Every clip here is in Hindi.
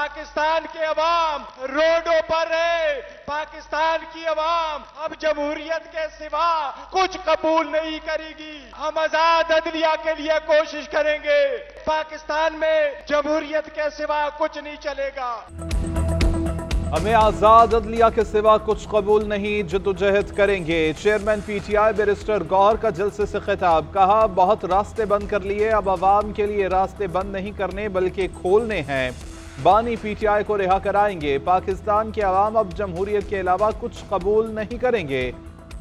पाकिस्तान के अवाम रोडों पर है। पाकिस्तान की अवाम अब जमहूरियत के सिवा कुछ कबूल नहीं करेगी। हम आजाद अदलिया के लिए कोशिश करेंगे। पाकिस्तान में जमहूरियत के सिवा कुछ नहीं चलेगा। हमें आजाद अदलिया के सिवा कुछ कबूल नहीं, जद्दोजहद करेंगे। चेयरमैन पीटीआई बैरिस्टर गौहर का जलसे से खिताब, कहा बहुत रास्ते बंद कर लिए, अब आवाम के लिए रास्ते बंद नहीं करने बल्कि खोलने हैं। बानी पीटीआई को रिहा कराएंगे। पाकिस्तान के अवाम अब जमहूरियत के अलावा कुछ कबूल नहीं करेंगे।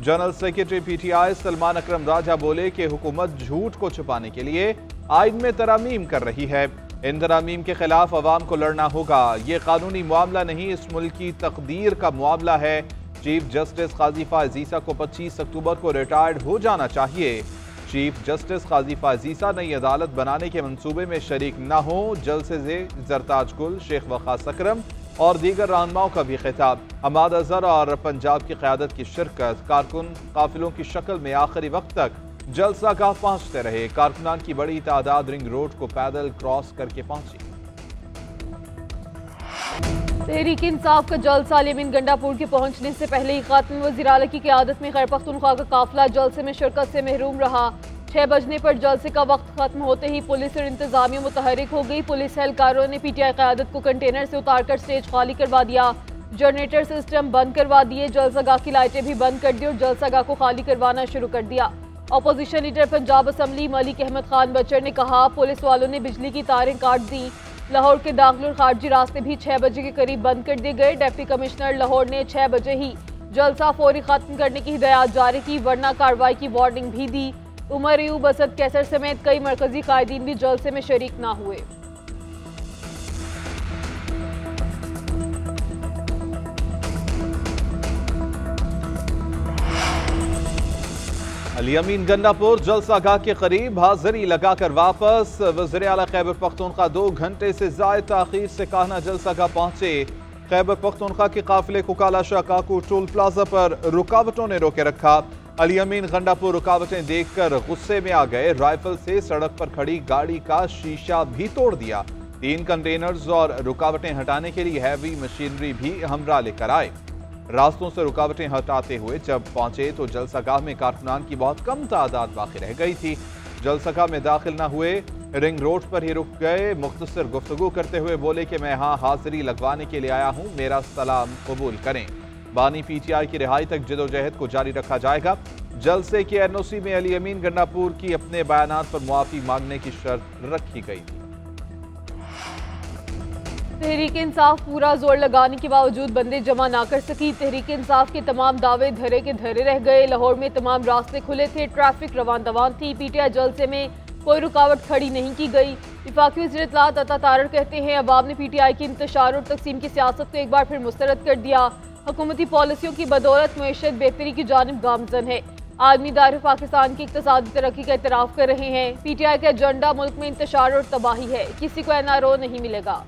जनरल सेक्रेटरी पीटीआई सलमान अकरम राजा बोले कि हुकूमत झूठ को छुपाने के लिए आइन में तरामीम कर रही है। इन तरामीम के खिलाफ अवाम को लड़ना होगा। ये कानूनी मामला नहीं, इस मुल्क की तकदीर का मामला है। चीफ जस्टिस काजी फायजीसा को 25 अक्टूबर को रिटायर्ड हो जाना चाहिए। चीफ जस्टिस काजी फायजीसा नई अदालत बनाने के मंसूबे में शरीक न हो। जलसे से जरताज गुल, शेख वखास अकरम और दीगर रहनुमाओं का भी खिताब। हमाद अजहर और पंजाब की क़यादत की शिरकत। कारकुन काफिलों की शक्ल में आखिरी वक्त तक जलसा गाह पहुंचते रहे। कारकुनान की बड़ी तादाद रिंग रोड को पैदल क्रॉस करके पहुंची। तहरीक इंसाफ का जलसा अली-अमीन गंडापुर के पहुंचने से पहले ही खातून वज़ीर आला की क़यादत में खैबर पख्तूनख्वा का काफिला जलसे में शिरकत से महरूम रहा। 6 बजने पर जलसे का वक्त खत्म होते ही पुलिस और इंतजामिया मुतहरिक हो गई। पुलिस एहलकारों ने पीटीआई क़यादत को कंटेनर से उतारकर स्टेज खाली करवा दिया। जनरेटर सिस्टम बंद करवा दिए। जलसागाह की लाइटें भी बंद कर दी और जलसागाह को खाली करवाना शुरू कर दिया। Opposition leader Punjab assembly Malik Ahmad Khan Bhachar ने कहा, पुलिस वालों ने बिजली की तारें काट दी। लाहौर के दाखिल और खारजी रास्ते भी 6 बजे के करीब बंद कर दिए गए। डिप्टी कमिश्नर लाहौर ने 6 बजे ही जलसा फौरी खत्म करने की हिदायत जारी की, वरना कार्रवाई की वार्निंग भी दी। उमर अयूब, असद कैसर समेत कई मरकजी कायदीन भी जलसे में शरीक न हुए। अली-अमीन गंडापुर जलसागाह के करीब हाजिरी लगाकर वापस। वज़ीर आला खैबर पख्तूनख्वा 2 घंटे से ज़ायद ताख़ीर से कान्हा जलसागाह पहुंचे। खैबर पख्तूनख्वा के काफिले को काला शाह काकू टोल प्लाजा पर रुकावटों ने रोके रखा। अली-अमीन गंडापुर रुकावटें देखकर गुस्से में आ गए। राइफल से सड़क पर खड़ी गाड़ी का शीशा भी तोड़ दिया। 3 कंटेनर्स और रुकावटें हटाने के लिए हैवी मशीनरी भी हमरा लेकर आए। रास्तों से रुकावटें हटाते हुए जब पहुंचे तो जलसागाह में कारकुनान की बहुत कम तादाद बाकी रह गई थी। जलसागाह में दाखिल न हुए, रिंग रोड पर ही रुक गए। मुख्तसर गुफ्तगू करते हुए बोले कि मैं यहाँ हाजिरी लगवाने के लिए आया हूँ, मेरा सलाम कबूल करें। बानी पीटीआई की रिहाई तक जदोजहद को जारी रखा जाएगा। जलसे के एनओसी में अली-अमीन गंडापुर की अपने बयानात पर मुआफी मांगने की शर्त रखी गई थी। तहरीक इंसाफ पूरा जोर लगाने के बावजूद बंदे जमा ना कर सकी। तहरीक इंसाफ के तमाम दावे धरे के धरे रह गए। लाहौर में तमाम रास्ते खुले थे, ट्रैफिक रवान दवान थी। पीटीआई जलसे में कोई रुकावट खड़ी नहीं की गई। वफाकी वज़ीर इत्तलात अता तारड़ कहते हैं, अवाम ने पीटीआई की इंतशार और तकसीम की सियासत को एक बार फिर मुस्तरद कर दिया। हुकूमती पॉलिसियों की बदौलत मईशत बेहतरी की जानिब गामजन है। आलमी दायरे पाकिस्तान की इक़्तिसादी तरक्की का एतराफ़ कर रहे हैं। पीटीआई का एजेंडा मुल्क में इंतशार और तबाही है, किसी को एनआरओ नहीं मिलेगा।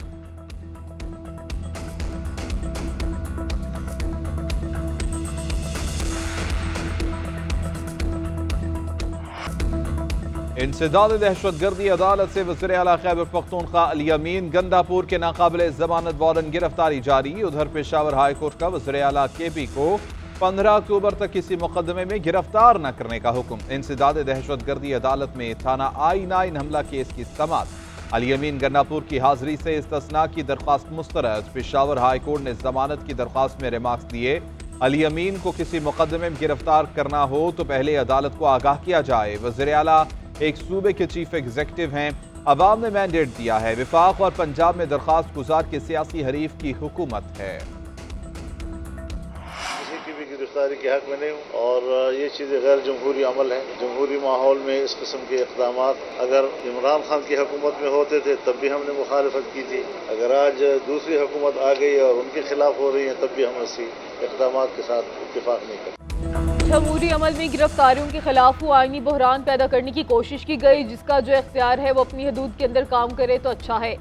इंसदाद दहशतगर्दी अदालत से वज़ीर आला खैबर पख्तूनख्वा अली-अमीन गंडापुर के नाकाबिल ज़मानत वारंट गिरफ्तारी जारी। उधर पेशावर हाई कोर्ट का वज़ीर आला केपी को 15 अक्टूबर तक किसी मुकदमे में गिरफ्तार न करने का हुक्म। इंसदाद दहशतगर्दी अदालत में थाना I-9 हमला केस की समाअत। अली-अमीन गंडापुर की हाजिरी से इस्तिस्ना की दरख्वास्त मुस्तरद। पेशावर हाई कोर्ट ने जमानत की दरख्वास्त में रिमार्क्स दिए। अली-अमीन को किसी मुकदमे में गिरफ्तार करना हो तो पहले अदालत को आगाह किया जाए। वज़ीर आला एक सूबे के चीफ एग्जीक्यूटिव हैं, अवाम ने मैंडेट दिया है। विफाक और पंजाब में दरख्वास्त गुजार के सियासी हरीफ की हुकूमत है। किसी की भी गिरफ्तारी के हक में नहीं हूँ और ये चीज़ें गैर जमहूरी अमल है। जमहूरी माहौल में इस किस्म के इक़दाम अगर इमरान खान की हुकूमत में होते थे तब भी हमने मुखालफत की थी। अगर आज दूसरी हुकूमत आ गई और उनके खिलाफ हो रही है तब भी हम इसी इक़दाम के साथ इत्तेफाक नहीं करते। जमहूरी अमल में गिरफ्तारियों के खिलाफ वो आईनी बहरान पैदा करने की कोशिश की गई। जिसका जो इख्तियार है वो अपनी हदूद के अंदर काम करे तो अच्छा है।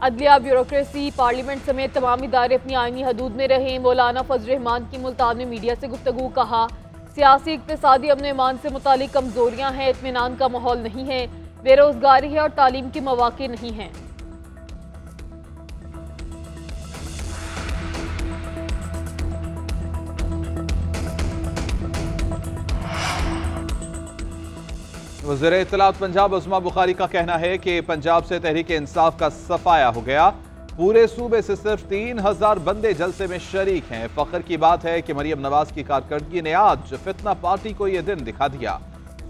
अदलिया, ब्यूरोक्रेसी, पार्लियामेंट समेत तमाम इदारे अपनी आईनी हदूद में रहें। मौलाना फजल रहमान की मुल्तान में मीडिया से गुफ्तगू, कहा सियासी इक्तिसादी अमन ईमान से मुतालिक कमजोरियाँ हैं, इत्मीनान का माहौल नहीं है, बेरोजगारी है और तालीम के मौके नहीं हैं। वज़ीर इत्तलात पंजाब उस्मा बुखारी का कहना है कि पंजाब से तहरीक इंसाफ का सफाया हो गया। पूरे सूबे से सिर्फ 3000 बंदे जलसे में शरीक हैं। फख्र की बात है कि मरियम नवाज की कारकर्दगी ने आज फितना पार्टी को यह दिन दिखा दिया।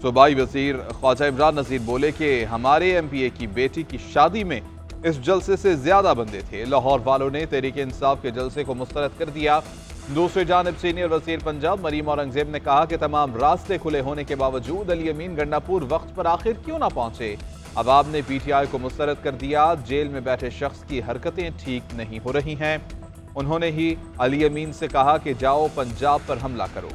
सूबाई वजीर ख्वाजा इमरान नज़ीर बोले कि हमारे MPA की बेटी की शादी में इस जलसे से ज्यादा बंदे थे। लाहौर वालों ने तहरीक इंसाफ के जलसे को मुस्तरद कर दिया। दूसरी जानिब सीनियर वजीर पंजाब मरीम औरंगजेब ने कहा कि तमाम रास्ते खुले होने के बावजूद अली अमीन गंडापुर वक्त पर आखिर क्यों ना पहुंचे। अवाम ने PTI को मुस्तरद कर दिया। जेल में बैठे शख्स की हरकतें ठीक नहीं हो रही हैं। उन्होंने ही अली अमीन से कहा कि जाओ पंजाब पर हमला करो।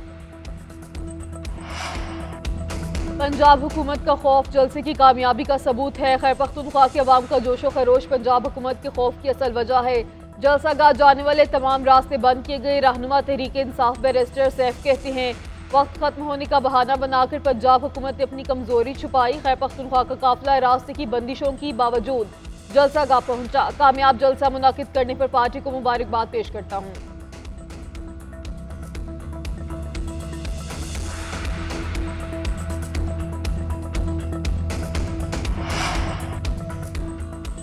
पंजाब हुकूमत का खौफ जलसे की कामयाबी का सबूत है। खैबर पख्तूनख्वा के अवाम का जोशो खरोश पंजाब हुकूमत के खौफ की असल वजह है। जलसागाह जाने वाले तमाम रास्ते बंद किए गए। रहनुमा तहरीक इंसाफ बैरिस्टर सैफ कहते हैं वक्त खत्म होने का बहाना बनाकर पंजाब हुकूमत ने अपनी कमजोरी छुपाई। खैबर पख्तूनख्वा का काफिला रास्ते की बंदिशों की बावजूद जलसागाह पहुंचा। कामयाब जलसा मुनाकिद करने पर पार्टी को मुबारकबाद पेश करता हूँ।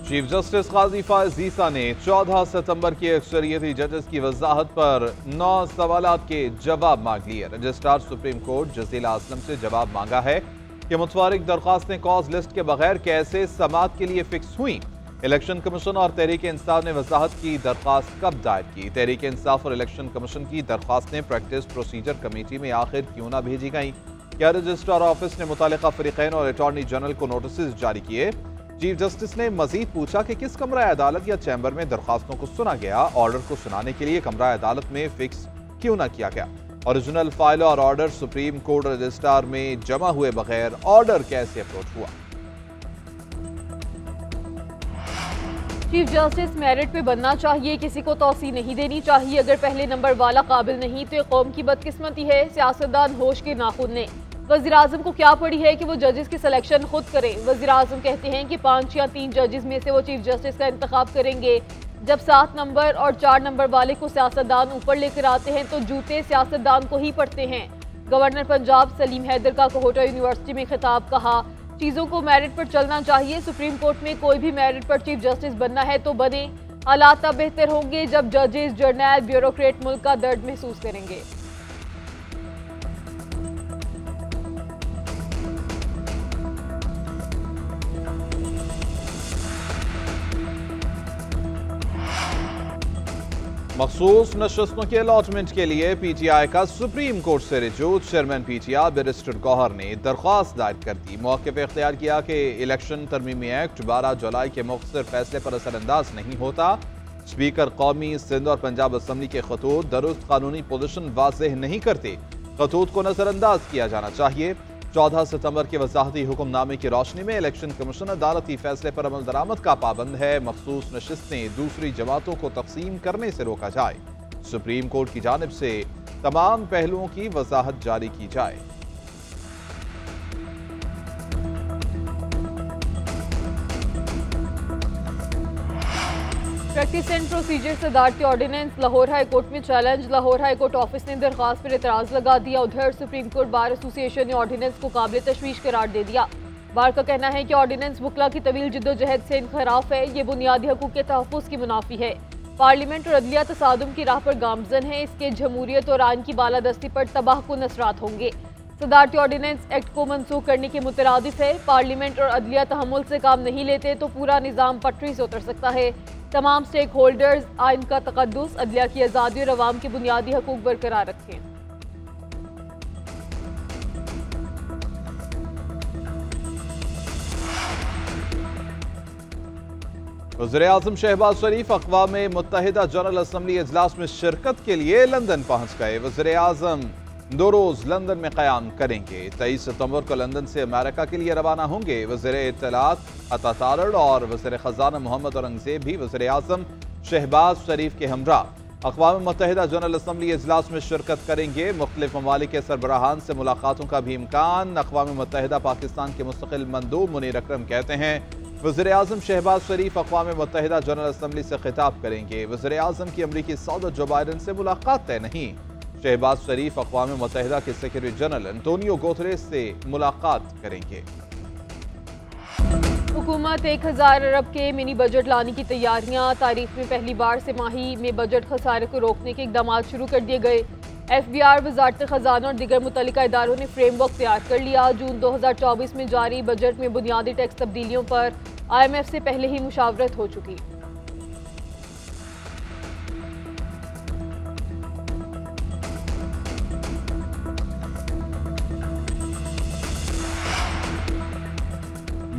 चीफ जस्टिस काजी फायज ईसा ने 14 सितंबर की अक्सरियती जजेस की वजाहत पर 9 सवालात के जवाब मांग लिए। Registrar supreme court Jazila Aslam से जवाब मांगा है कि मुतवारिक दरख्वास्तें कॉज लिस्ट के बगैर कैसे समाअत के लिए फिक्स हुई। इलेक्शन कमीशन और तहरीक इंसाफ ने वजाहत की दरख्वास्त कब दायर की। तहरीक इंसाफ और इलेक्शन कमीशन की दरख्वास्तें प्रैक्टिस प्रोसीजर कमेटी में आखिर क्यों ना भेजी गई। क्या रजिस्ट्रार ऑफिस ने मुतालिका फरीकैन और अटॉर्नी जनरल को नोटिस जारी किए। चीफ जस्टिस ने मजीद पूछा कि किस कमरा अदालत या चैम्बर में दरखास्तों को सुना गया। ऑर्डर को सुनाने के लिए कमरा अदालत में फिक्स क्यों ना किया गया। ओरिजिनल फाइल और ऑर्डर सुप्रीम कोर्ट रजिस्ट्रार में जमा हुए बगैर ऑर्डर कैसे अप्रोच हुआ। चीफ जस्टिस मेरिट पे बनना चाहिए, किसी को तौसी नहीं देनी चाहिए। अगर पहले नंबर वाला काबिल नहीं तो ये कौम की बदकिस्मती है। सियासतदान होश के नाखून ने वज़ीर आज़म को क्या पड़ी है कि वो जजेस की सिलेक्शन खुद करें। वज़ीर आज़म कहते हैं कि 5 या 3 जजेस में से वो चीफ जस्टिस का इंतखाब करेंगे। जब 7 नंबर और 4 नंबर वाले को सियासतदान ऊपर लेकर आते हैं तो जूते सियासतदान को ही पड़ते हैं। गवर्नर पंजाब सलीम हैदर का कोहोटा यूनिवर्सिटी में खिताब। कहा चीज़ों को मेरिट पर चलना चाहिए। सुप्रीम कोर्ट में कोई भी मेरिट पर चीफ जस्टिस बनना है तो बने। हालात तब बेहतर होंगे जब जजेस, जर्नैल, ब्यूरोक्रेट मुल्क का दर्द महसूस करेंगे। मखसूस नशस्तों के अलॉटमेंट के लिए PTI का सुप्रीम कोर्ट से रिजू। चेयरमैन PTI बैरिस्टर गौहर ने दरख्वास्त दायर कर दी। मौक़िफ़ इख्तियार किया कि इलेक्शन तरमीमी एक्ट 12 जुलाई के मुख्तसर फैसले पर असरअंदाज नहीं होता। स्पीकर कौमी, सिंध और पंजाब असम्बली के खतूत दुरुस्त कानूनी पोजीशन वाज़ेह नहीं करते। खतूत को नजरअंदाज किया जाना चाहिए। 14 सितंबर के वजाहती हुक्मनामे की रोशनी में इलेक्शन कमीशन अदालती फैसले पर अमल दरामद का पाबंद है। मखसूस नशिस्तें दूसरी जमातों को तकसीम करने से रोका जाए। सुप्रीम कोर्ट की जानिब से तमाम पहलुओं की वजाहत जारी की जाए। प्रैक्टिस एंड प्रोसीजर सदारती ऑर्डिनेंस लाहौर हाई कोर्ट में challenge. Lahore high court office ने दरखास्त पर एतराज लगा दिया। उधर सुप्रीम कोर्ट बार एसोसिएशन ने ऑर्डिनेंस को काबिल तशवीश करार दे दिया। बार का कहना है कि ऑर्डिनेंस वकला की तवील जिद्दोजहद से इनखराफ है। ये बुनियादी हकूक के तहफ़्फ़ुज़ की मुनाफी है। पार्लियामेंट और अदलिया तसादुम की राह पर गामजन है। इसके जमहूरियत और आइन की बालादस्ती पर तबाहकुन असरात होंगे। सदारती ऑर्डिनेंस एक्ट को मनसूख करने के मुतरादिफ है। पार्लियामेंट और अदलिया तहम्मुल से काम नहीं लेते तो पूरा निज़ाम पटरी से उतर सकता है। तमाम स्टेक होल्डर्स आइन का तकद्दुस, अदलिया की आज़ादी और अवाम के बुनियादी हकूक बरकरार रखें। वज़ीर-ए-आज़म शहबाज शरीफ अक़वाम मुत्तहिदा जनरल असम्बली इजलास में शिरकत के लिए लंदन पहुंच गए। वज़ीर-ए-आज़म 2 रोज लंदन में क़याम करेंगे। 23 सितंबर को लंदन से अमेरिका के लिए रवाना होंगे। वज़ीर इत्तलात अता तारड़ और वज़ीर ख़ज़ाना मोहम्मद औरंगज़ेब भी वज़ीर-ए-आज़म शहबाज शरीफ के हमरा अक़वाम मुत्तहिदा जनरल असम्बली इजलास में शिरकत करेंगे। मुख्तलिफ ममालिक के सरबराहान से मुलाकातों का भी इम्कान। अक़वाम मुत्तहिदा पाकिस्तान के मुस्तक़िल मंदूब मुनीर अकरम कहते हैं वज़ीर-ए-आज़म शहबाज शरीफ अक़वाम मुत्तहिदा जनरल असम्बली से खिताब करेंगे। वज़ीर-ए-आज़म की अमरीकी सौदत जो बाइडन से मुलाकात तय नहीं। शहबाज शरीफ अक़वाम मुत्तहिदा के सेक्रेटरी जनरल एंटोनियो गुतेरेस से मुलाकात करेंगे। हुकूमत 1000 अरब के मिनी बजट लाने की तैयारियां। तारीख में पहली बार से माही में बजट खसारे को रोकने के इकदाम शुरू कर दिए गए। FBR, वजारत खजाना और दीगर मुतल्लिका इदारों ने फ्रेमवर्क तैयार कर लिया। जून 2024 में जारी बजट में बुनियादी टैक्स तब्दीलियों पर IMF से पहले ही मुशावरत हो चुकी।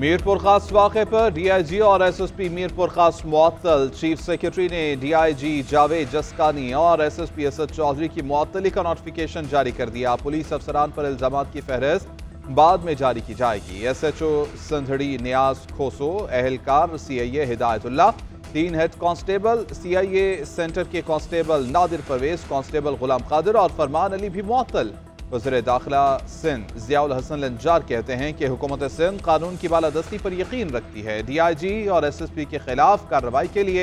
मीरपुर खास वाक़े पर DIG और SSP मीरपुर खास मुअत्तल। चीफ सेक्रेटरी ने DIG जावेद जसकानी और SSP असद चौधरी की मुअत्तली का नोटिफिकेशन जारी कर दिया। पुलिस अफसरान पर इल्जामात की फहरिस्त बाद में जारी की जाएगी। SHO संधड़ी नियाज खोसो, अहलकार CIA Hidayatullah, 3 head constable CIA centre के कांस्टेबल नादिर परवेज, कांस्टेबल गुलाम कादिर और फरमान अली भी मुअत्तल। वज़ीर दाखिला सिंध ज़ियाउल हसन लंजार कहते हैं कि हुकूमत सिंध कानून की बालादस्ती पर यकीन रखती है। DIG और SSP के खिलाफ कार्रवाई के लिए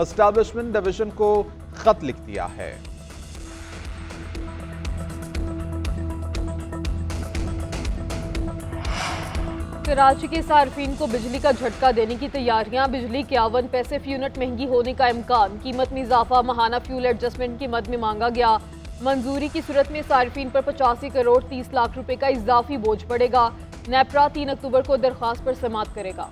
एस्टैब्लिशमेंट डिवीजन को खत लिख दिया है। कराची के सार्फिन को बिजली का झटका देने की तैयारियां। बिजली 51 पैसे फी यूनिट महंगी होने का इम्कान। कीमत में इजाफा माहाना फ्यूल एडजस्टमेंट की मद में मांगा गया। मंजूरी की सूरत में सार्फिन पर 85 करोड़ 30 लाख रुपए का इजाफी बोझ पड़ेगा। नेपरा 3 अक्टूबर को दरख्वास्त पर समाअत करेगा।